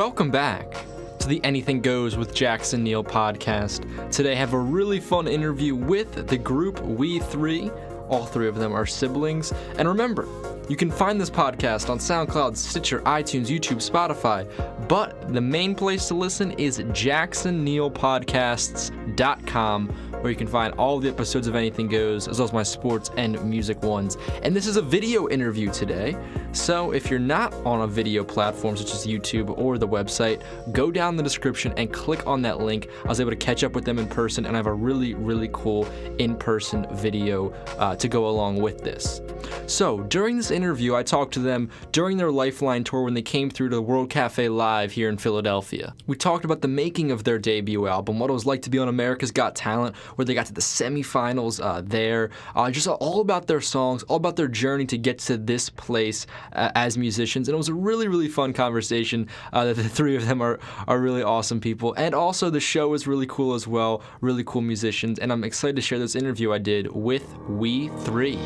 Welcome back to the Anything Goes with Jackson Neill podcast. Today I have a really fun interview with the group We Three. All three of them are siblings. And remember, you can find this podcast on SoundCloud, Stitcher, iTunes, YouTube, Spotify. But the main place to listen is JacksonNeillPodcasts.com, where you can find all the episodes of Anything Goes, as well as my sports and music ones. And this is a video interview today. So if you're not on a video platform such as YouTube or the website, go down the description and click on that link. I was able to catch up with them in person, and I have a really, really cool in-person video to go along with this. So during this interview, I talked to them during their Lifeline Tour when they came through to the World Cafe Live here in Philadelphia. We talked about the making of their debut album, what it was like to be on America's Got Talent, where they got to the semifinals there, just all about their songs, all about their journey to get to this place as musicians. And it was a really, really fun conversation. The three of them are really awesome people. And also the show was really cool as well, really cool musicians. And I'm excited to share this interview I did with We Three.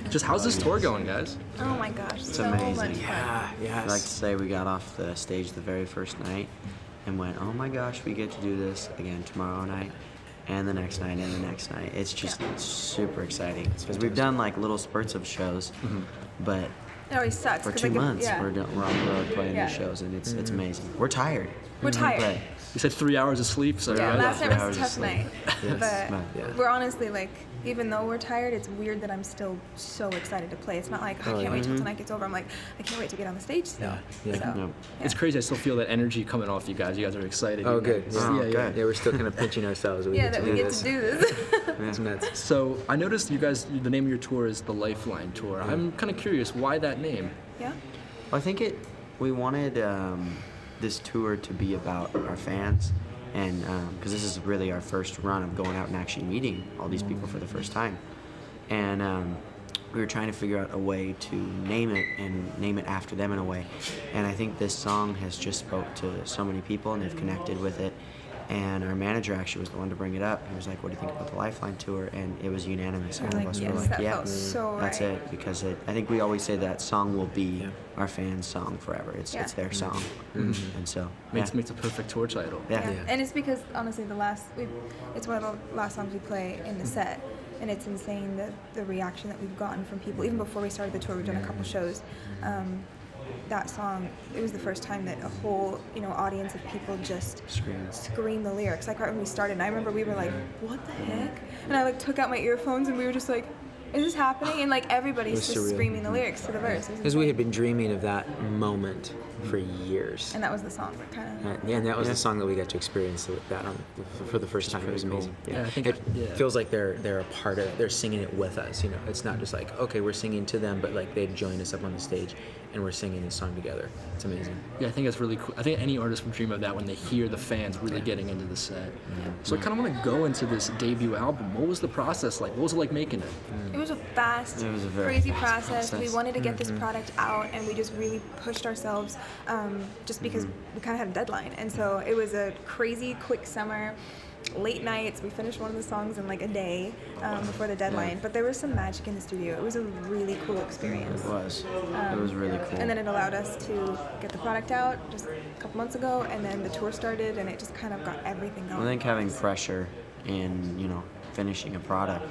Just how's this tour going, guys? Oh my gosh, It's so amazing. much fun. I'd like to say we got off the stage the very first night and went, oh my gosh, we get to do this again tomorrow night and the next night and the next night. It's just super exciting because we've done like little spurts of shows, but It always sucks. for 'cause, 2 like, months yeah. we're on the road playing Yeah. these shows, and it's amazing. We're tired. We're tired. But You said 3 hours of sleep, so Yeah, right? last night was hours a of tough sleep. night. Yes. But Yeah. we're honestly like, even though we're tired, it's weird that I'm still so excited to play. It's not like, I can't wait till tonight gets over. I'm like, I can't wait to get on the stage still. Yeah. So, No. It's crazy. I still feel that energy coming off you guys. You guys are excited. Oh, good. Yeah, Oh, yeah. good. Yeah, we're still kind of pinching ourselves. Yeah, that we get to do this. It's nuts. So I noticed you guys, the name of your tour is the Lifeline Tour. I'm kind of curious, why that name? Yeah. Well, I think we wanted this tour to be about our fans, and because this is really our first run of going out and actually meeting all these people for the first time, and we were trying to figure out a way to name it and name it after them in a way, and I think this song has just spoke to so many people and they've connected with it. And our manager actually was the one to bring it up. He was like, what do you think about the Lifeline Tour? And it was unanimous. All of Like, us yes, were like, that yeah, felt so that's right. it. Because I think we always say that song will be our fans' song forever. It's their song. And so, Makes a perfect tour title. yeah. And it's because honestly, it's one of the last songs we play in the set, and it's insane the reaction that we've gotten from people. Even before we started the tour, we've done a couple shows. That song, it was the first time that a whole audience of people just screamed the lyrics. Like right when we started, and I remember we were like, "What the heck?" And I like took out my earphones, and we were just like, "Is this happening?" And like everybody's just surreal. screaming the lyrics to the verse. Because we had been dreaming of that moment for years. And that was the song that kind of. Yeah, and that was the song that we got to experience that for the first time. It was amazing. Yeah, I think it yeah. feels like they're a part of it. They're singing it with us. It's not just like, okay, we're singing to them, but like they'd join us up on the stage and we're singing this song together. It's amazing. Yeah, I think that's really cool. I think any artist would dream of that when they hear the fans really getting into the set. So I kind of want to go into this debut album. What was the process like? What was it like making it? It was a fast, It was a very crazy fast process. We process. wanted to get this product out, and we just really pushed ourselves just because we kind of had a deadline. And so it was a crazy quick summer, late nights. We finished one of the songs in like a day before the deadline. But there was some magic in the studio. It was a really cool experience. It was really cool. And then it allowed us to get the product out just a couple months ago, and then the tour started, and it just kind of got everything going. I think having pressure in, finishing a product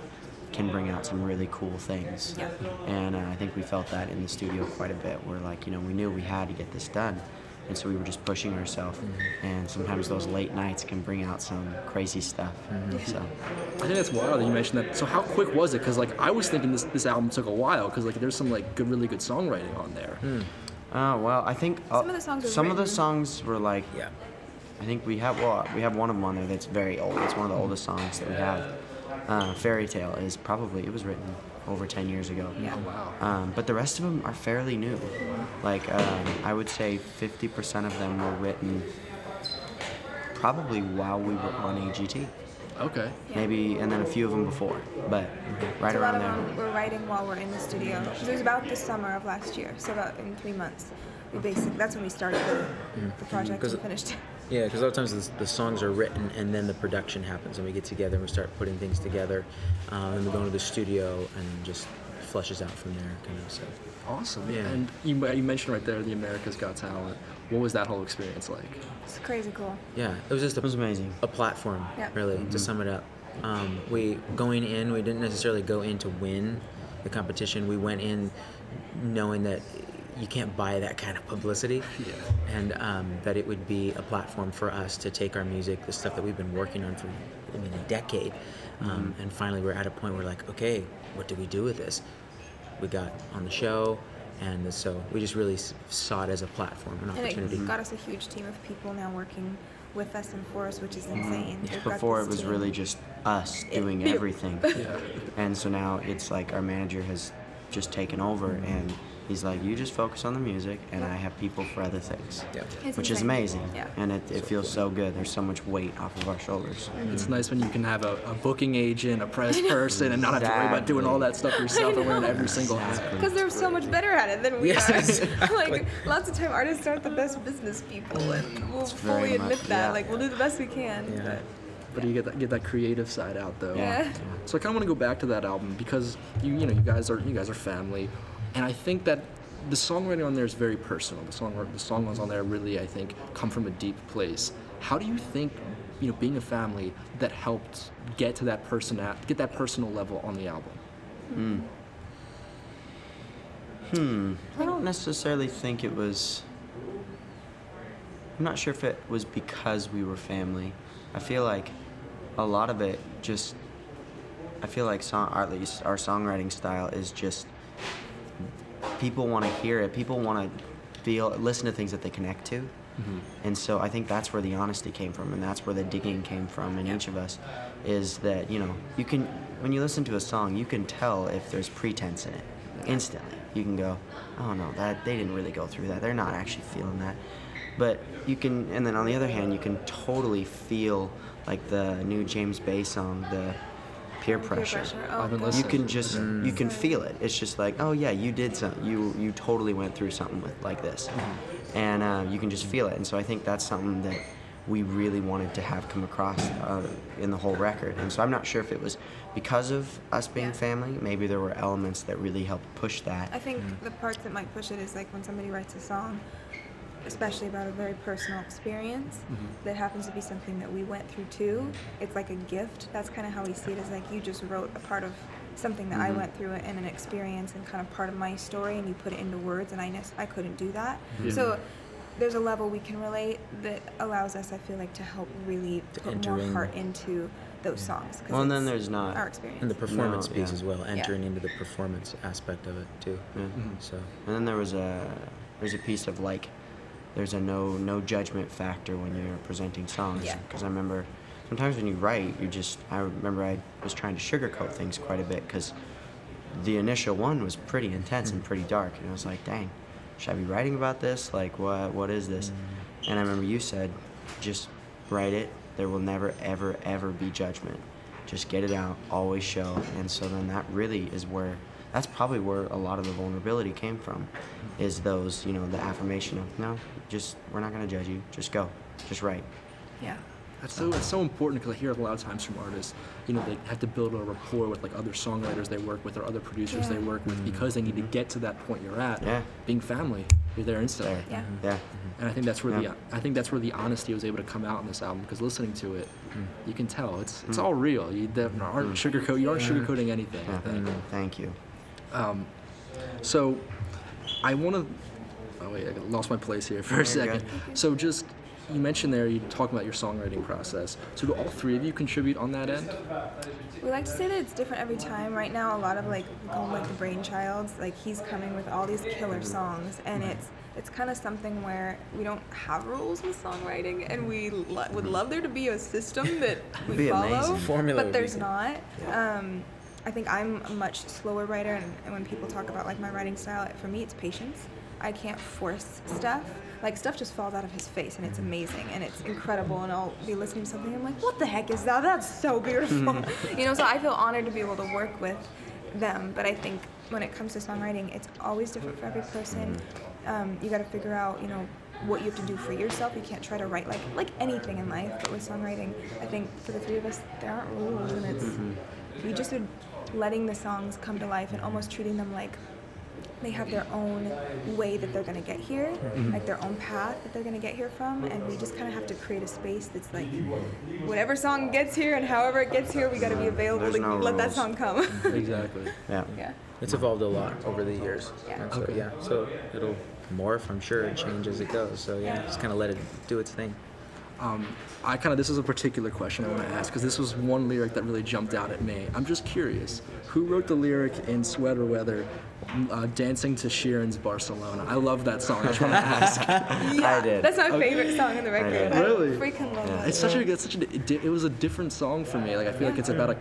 can bring out some really cool things. Yeah. And I think we felt that in the studio quite a bit. We're like, we knew we had to get this done. And so we were just pushing ourselves. And sometimes those late nights can bring out some crazy stuff. So I think that's wild that you mentioned that. So how quick was it? Because I was thinking this album took a while because there's some really good songwriting on there. well, I think Some of the songs were some of the written- songs were like, Yeah. I think we have one of them on there that's very old. It's one of the oldest songs that we have. Fairy Tale it was written over 10 years ago. Yeah. Wow. But the rest of them are fairly new. Like, I would say 50% of them were written probably while we were on AGT. Okay. Maybe, and then a few of them before, but right So a lot around of there. them we're writing while we're in the studio. It was about the summer of last year, so about in 3 months. That's when we started the project and finished it. Yeah, because a lot of times the songs are written and then the production happens and we get together and we start putting things together and we go into the studio and just flushes out from there, kind of. So Awesome. Yeah. And you mentioned right there the America's Got Talent. What was that whole experience like? It's crazy cool. yeah, it was just It was amazing. a platform, Yeah. really, to sum it up. We didn't necessarily go in to win the competition. We went in knowing that you can't buy that kind of publicity, and that it would be a platform for us to take our music, the stuff that we've been working on for, a decade, and finally we're at a point where like, okay, what do we do with this? We got on the show, and so we just really saw it as a platform, an opportunity. And it got us a huge team of people now working with us and for us, which is insane. We've got Before this it was team. really just us doing Yeah. everything. And so now it's like our manager has just taken over, and he's like, you just focus on the music, and I have people for other things. Yeah. It's Which is insane. amazing. Yeah. And it feels so good. There's so much weight off of our shoulders. It's nice when you can have a booking agent, a press person, and not have to worry about doing all that stuff yourself and wearing every single hat. Because they're so much better at it than we Yes, are. exactly. Like, lots of time artists aren't the best business people, and we'll very fully much- admit that. yeah. Like, we'll do the best we can. Yeah. But you get that creative side out though. Yeah. So I kind of want to go back to that album because you guys are family, and I think that the songwriting on there is very personal. The songs on there really, I think, come from a deep place. How do you think, being a family, that helped get to that personal level on the album? I don't necessarily think it was. I'm not sure if it was because we were family. I feel like a lot of it just. I feel like at least our songwriting style is just. People want to hear it. People want to listen to things that they connect to. And so I think that's where the honesty came from, and that's where the digging came from in each of us, is that, you can, when you listen to a song, you can tell if there's pretense in it instantly. You can go, oh no, they didn't really go through that. They're not actually feeling that. But you can, and then on the other hand, you can totally feel like the new James Bay song, the Peer Pressure. Oh, I've been God. listening. You can just you can feel it. It's just like, oh yeah, you did something. You totally went through something like this, and you can just feel it. And so I think that's something that we really wanted to have come across in the whole record. And so I'm not sure if it was because of us being family. Maybe there were elements that really helped push that. I think the parts that might push it is like when somebody writes a song, especially about a very personal experience that happens to be something that we went through too. It's like a gift. That's kind of how we see it, as like you just wrote a part of something that I went through and an experience and kind of part of my story, and you put it into words, and I couldn't do that. So there's a level we can relate that allows us, I feel like, to help really put enter more in. heart into those songs. 'Cause Well, and then it's there's not- our experience. And the performance No, piece yeah. as well, entering into the performance aspect of it too. So And then there's a piece of like, there's a no judgment factor when you're presenting songs. Yeah. Because I remember sometimes when you write, I remember I was trying to sugarcoat things quite a bit because the initial one was pretty intense and pretty dark, and I was like, dang, should I be writing about this? Like, what is this? And I remember you said, just write it. There will never, ever, ever be judgment. Just get it out, always show. And so then that really is that's probably where a lot of the vulnerability came from, is those, the affirmation of, no, we're not going to judge you. Just go. Just write. Yeah. It's so important because I hear it a lot of times from artists, they have to build a rapport with like other songwriters they work with or other producers they work with because they need to get to that point you're at. Yeah. Being family, you're there instantly. There. Yeah. Yeah. And I think that's where the honesty was able to come out in this album, because listening to it, you can tell it's all real. You aren't sugarcoating anything. I think. Thank you. So I want to. Oh wait, I lost my place here for a You're second. good. So just you mentioned there, you talk about your songwriting process. So do all three of you contribute on that end? We like to say that it's different every time. Right now, a lot of we call him the brainchilds. Like, he's coming with all these killer songs, and it's kind of something where we don't have rules with songwriting, and we would love there to be a system that we be follow, amazing. Formula but would be there's good. not. I think I'm a much slower writer, and when people talk about my writing style, for me it's patience. I can't force stuff. Stuff just falls out of his face, and it's amazing, and it's incredible, and I'll be listening to something, and I'm like, what the heck is that? That's so beautiful. So I feel honored to be able to work with them, but I think when it comes to songwriting, it's always different for every person. You got to figure out, what you have to do for yourself. You can't try to write like anything in life, but with songwriting, I think for the three of us, there aren't rules, and we just are letting the songs come to life and almost treating them like they have their own way that they're going to get here, like their own path that they're going to get here from, and we just kind of have to create a space that's like, whatever song gets here and however it gets here, we got to be available to let that song come. Exactly. Yeah. It's evolved a lot over the years. Yeah. And so, so it'll morph, I'm sure, and change as it goes. So just kind of let it do its thing. This is a particular question I want to ask, because this was one lyric that really jumped out at me. I'm just curious, who wrote the lyric in Sweater Weather, dancing to Sheeran's Barcelona? I love that song. I just want to ask. I did. That's my favorite song on the record. I Really? freaking love that. It's it was a different song for me. Like, I feel like it's about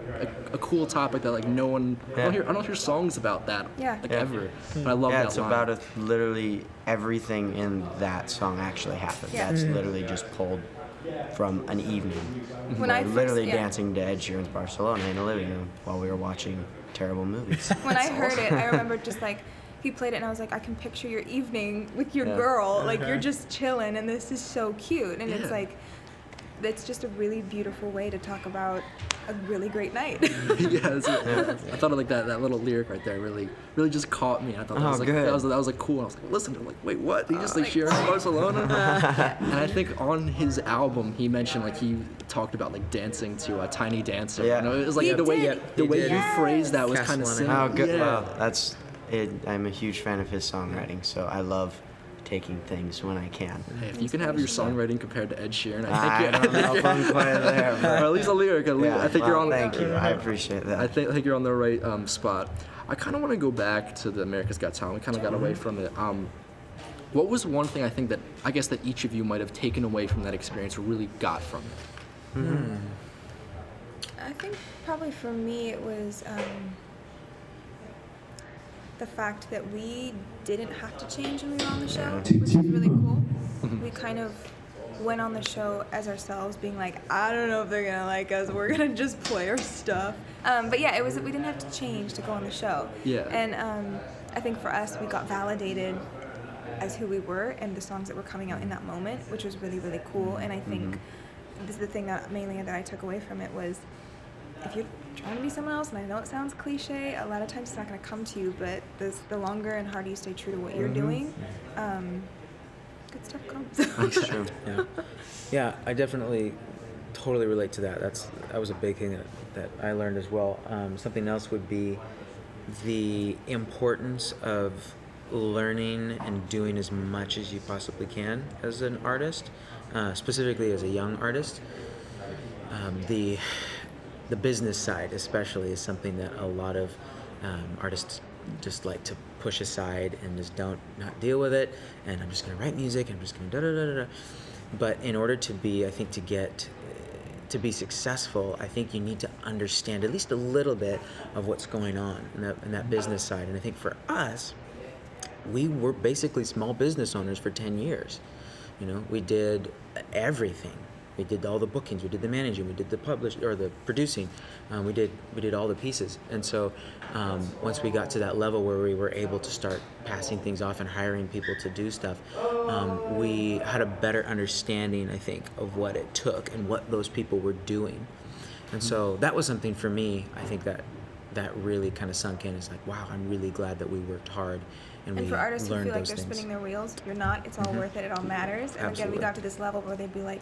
a cool topic that like no one. I don't hear songs about that ever. But I love that it's line. about literally everything in that song actually happened. Yeah. That's literally just pulled from an evening. When We're I first- literally yeah. dancing to Ed Sheeran's Barcelona in the living room while we were watching terrible movies. When I heard it, I remember just like, he played it and I was like, I can picture your evening with your girl. Like, you're just chilling and this is so cute. And it's like, it's just a really beautiful way to talk about a really great night. I thought of like that little lyric right there really just caught me. I thought that was like good. that was like cool. I was like, listen, I'm like, wait, what? Did he just like Sheeran's Barcelona? And I think on his album he mentioned like he talked about like dancing to a Tiny Dancer. Yeah. You know, it was like He the way did. the way you Yes. phrased that was kind of Castellano. similar. Oh, good. Yeah. Wow, that's it. I'm a huge fan of his songwriting, so I love taking things when I can. Hey, if you can have your songwriting compared to Ed Sheeran, I don't know if I'm quite there, or but at least a lyric. I think you're on. Thank you. I appreciate that. I think you're on the right spot. I kind of want to go back to the America's Got Talent. We kind of got away from it. What was one thing I guess that each of you might have taken away from that experience or really got from it? I think probably for me it was the fact that we didn't have to change when we were on the show, which was really cool. We kind of went on the show as ourselves, being like, I don't know if they're gonna like us. We're gonna just play our stuff. But yeah, we didn't have to change to go on the show. Yeah. And I think for us, we got validated as who we were and the songs that were coming out in that moment, which was really, really cool. And I think this is the thing that mainly that I took away from it was, if you're trying to be someone else, and I know it sounds cliche, a lot of times it's not going to come to you, but the longer and harder you stay true to what you're doing, good stuff comes. That's true. Yeah, I definitely totally relate to that. That was a big thing that I learned as well. Something else would be the importance of learning and doing as much as you possibly can as an artist, specifically as a young artist. The business side especially is something that a lot of artists just like to push aside and just not deal with it, and I'm just going to write music and I'm just going to da-da-da-da-da. But in order to be, I think, to be successful, I think you need to understand at least a little bit of what's going on in that business side. And I think for us, we were basically small business owners for 10 years. You know, we did everything. We did all the bookings, we did the managing, we did the the producing, we did all the pieces. And so once we got to that level where we were able to start passing things off and hiring people to do stuff, we had a better understanding, I think, of what it took and what those people were doing. And so that was something for me, I think that really kind of sunk in. It's like, wow, I'm really glad that we worked hard and we for artists who learned feel like those they're things. spinning their wheels, you're not. It's all worth it. It all matters. And again, Absolutely. we got to this level where they'd be like,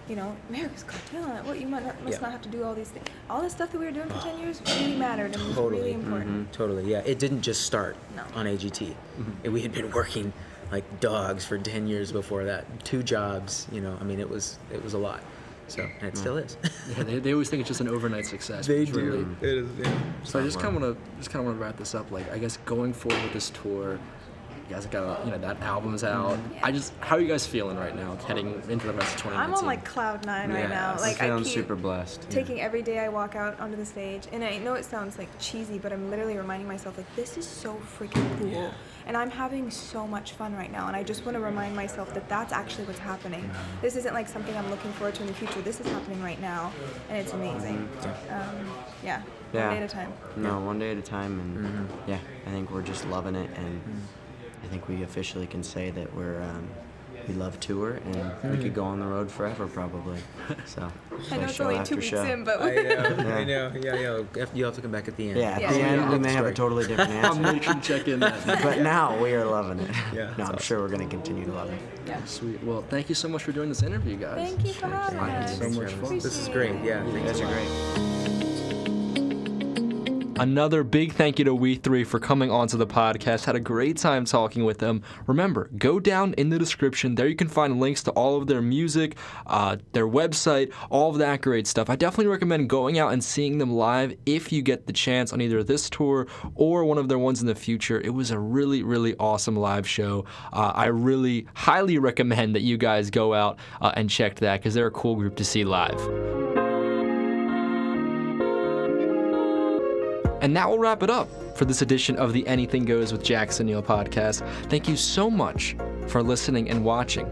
you know, America's Got Talent. What, you must not have to do all these things. All this stuff that we were doing for 10 years really mattered and was really important. Totally, yeah. It didn't just start No. on AGT. We had been working like dogs for 10 years before that. 2 jobs, you know. I mean, it was a lot. So, and it still is. Yeah, they always think it's just an overnight success. but it's really- It is. Yeah. So I just kind of want to wrap this up. Like, I guess going forward with this tour, you guys got that album's out. How are you guys feeling right now, heading into the rest of 2019? I'm on like cloud 9 right now. Like, I'm I keep super blessed. taking every day I walk out onto the stage, and I know it sounds like cheesy, but I'm literally reminding myself like, this is so freaking cool, and I'm having so much fun right now, and I just want to remind myself that that's actually what's happening. This isn't like something I'm looking forward to in the future. This is happening right now, and it's amazing. One day at a time. No, one day at a time, and I think we're just loving it, and I think we officially can say that we're We love tour, and we could go on the road forever probably. So I know play it's show only after 2 weeks show. in, but I know. Yeah. You'll have to come back at the end. Yeah, at Yeah. the end we may have a Story. totally different I'll answer. make sure to check in that. But now we are loving it. Yeah, No, I'm sure we're going to continue to love it. Sweet. Well, thank you so much for doing this interview, guys. thank you for having us. so much fun. This is great. Yeah. You Thanks guys a are lot. great. Another big thank you to We3 for coming onto the podcast. Had a great time talking with them. Remember, go down in the description. There you can find links to all of their music, their website, all of that great stuff. I definitely recommend going out and seeing them live if you get the chance on either this tour or one of their ones in the future. It was a really, really awesome live show. I really highly recommend that you guys go out and check that because they're a cool group to see live. And that will wrap it up for this edition of the Anything Goes with Jackson Neill podcast. Thank you so much for listening and watching.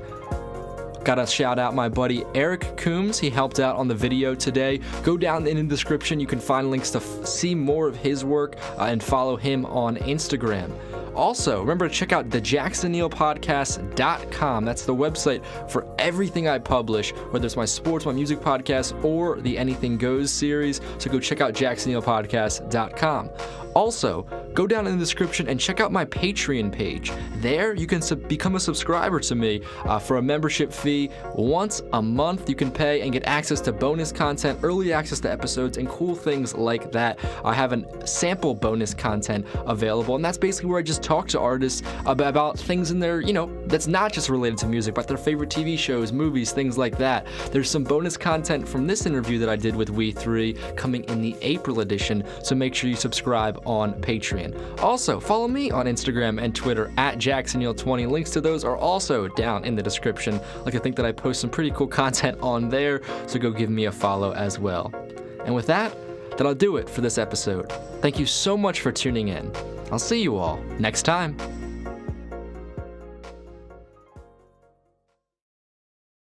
Gotta shout out my buddy Eric Coombs. He helped out on the video today. Go down in the description. You can find links to see more of his work and follow him on Instagram. Also, remember to check out thejacksonneill.podcast.com. That's the website for everything I publish, whether it's my sports, my music podcast, or the Anything Goes series. So go check out jacksonneill.podcast.com. Also, go down in the description and check out my Patreon page. There, you can become a subscriber to me for a membership fee. Once a month, you can pay and get access to bonus content, early access to episodes, and cool things like that. I have a sample bonus content available, and that's basically where I just talk to artists about things in their, that's not just related to music, but their favorite TV shows, movies, things like that. There's some bonus content from this interview that I did with We3 coming in the April edition, so make sure you subscribe on Patreon. Also, follow me on Instagram and Twitter at JacksonNeill20. Links to those are also down in the description. I think that I post some pretty cool content on there, so go give me a follow as well. And with that, that'll do it for this episode. Thank you so much for tuning in. I'll see you all next time.